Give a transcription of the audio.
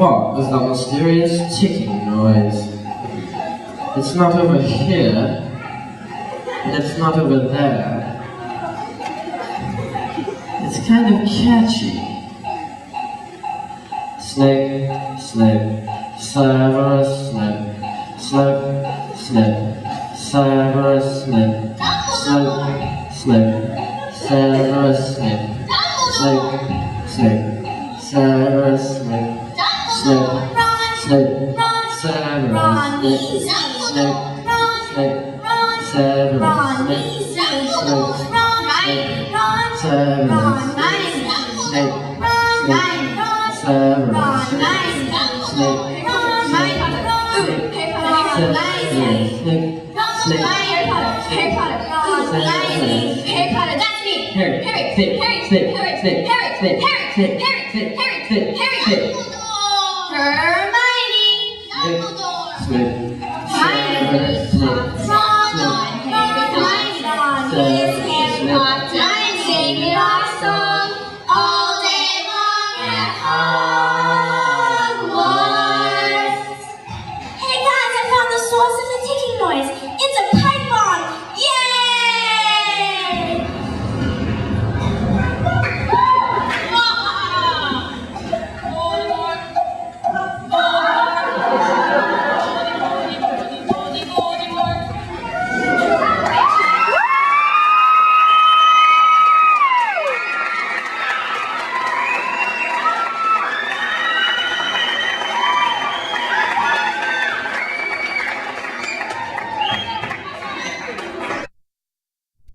What was that mysterious ticking noise? It's not over here, and it's not over there. It's kind of catchy. Snip, snip, Severus snip, snip, snip, Severus snip, snip, snip, Severus snip, snip, snip, Severus snip. Snip, snip, Severus, snip, snip, snip, Severus, snip, snip, snip, Severus, snip, snip, Severus, Hermione, Ron, Harry, Ron,